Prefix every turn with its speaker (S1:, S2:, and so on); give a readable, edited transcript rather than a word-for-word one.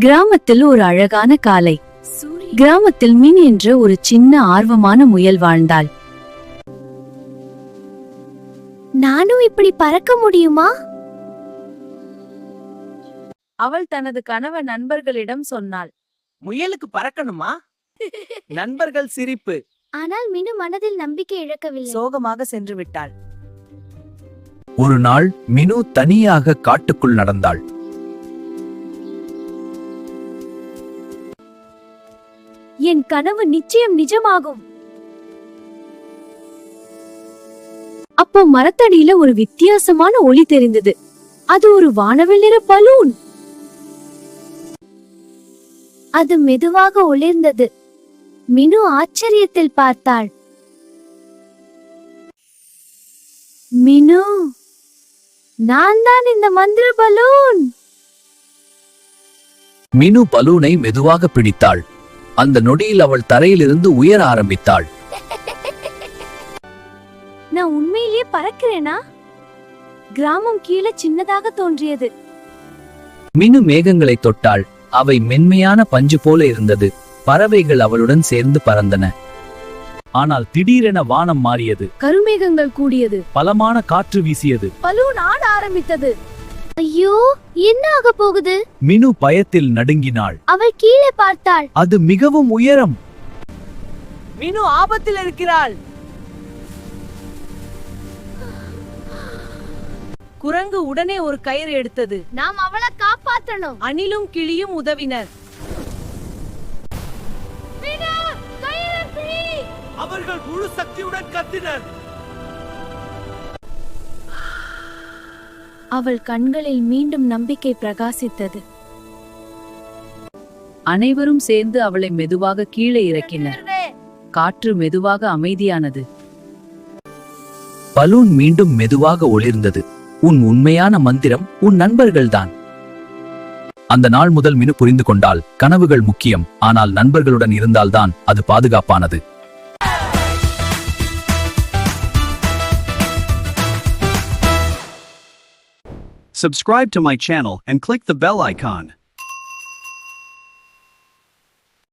S1: கிராமத்தில் ஒரு அழகான காலை. கிராமத்தில் மின் என்ற ஒரு சின்ன ஆர்வமான முயல் வாழ்ந்தாள்.
S2: நானும் இப்படி பறக்க முடியுமா?
S1: அவள் தனது கனவு நண்பர்களிடம் சொன்னாள்.
S3: முயலுக்கு பறக்கணுமா? நண்பர்கள் சிரிப்பு.
S2: ஆனால் மினு மனதில் நம்பிக்கை இழக்கவில்லை.
S1: சோகமாக சென்று விட்டாள்.
S4: ஒரு நாள் மினு தனியாக காட்டுக்குள் நடந்தாள்.
S2: என் கனவு நிச்சயம் நிஜமாகும்.
S1: அப்போ மரத்தடியில ஒரு வித்தியாசமான ஒளி தெரிந்தது. அது ஒரு வானவில் நிற பலூன்.
S2: அது மெதுவாக ஒளிர்ந்தது. மினு ஆச்சரியத்தில் பார்த்தாள். மினு, நான் தான் இந்த மந்திர பலூன்.
S4: மினு பலூனை மெதுவாக பிடித்தாள். அந்த நொடியில் அவள் தரையிலிருந்து உயர ஆரம்பித்தாள்.
S2: நான் உண்மையிலேயே பறக்கிறேனா? கிராமம் கீழே சின்னதாக தோன்றியது.
S4: மினு மேகங்களை தொட்டாள். அவை மென்மையான பஞ்சு போல இருந்தது. பறவைகள் அவளுடன் சேர்ந்து பறந்தன. ஆனால் திடீரென வானம் மாறியது.
S1: கருமேகங்கள் கூடியது.
S4: பலமான காற்று வீசியது.
S1: பலூன் ஆட ஆரம்பித்தது.
S2: ஐயோ, என்ன ஆக போகுது?
S4: மினு பயத்தில் நடுங்கினாள்.
S2: அவள் கீழே பார்த்தாள்.
S4: அது மிகவும் உயரம்.
S1: மினு ஆபத்தில் இருக்கிறாள். குரங்கு உடனே ஒரு கயிறு எடுத்தது.
S2: நாம் அவளை காப்பாற்றணும்.
S1: அணிலும் கிளியும் உதவினர்.
S3: அவர்கள் முழு சக்தியுடன் கத்தினர்.
S2: அவள் கண்களில் மீண்டும் நம்பிக்கை பிரகாசித்தது.
S1: அனைவரும் சேர்ந்து அவளை மெதுவாக கீழே இறக்கினர். காற்று மெதுவாக அமைதியானது.
S4: பலூன் மீண்டும் மெதுவாக ஒளிர்ந்தது. உன் உண்மையான மந்திரம் உன் நண்பர்கள்தான். அந்த நாள் முதல் மினு புரிந்து கொண்டாள். கனவுகள் முக்கியம், ஆனால் நண்பர்களுடன் இருந்தால்தான் அது பாதுகாப்பானது.
S5: Subscribe to my channel and click the bell icon.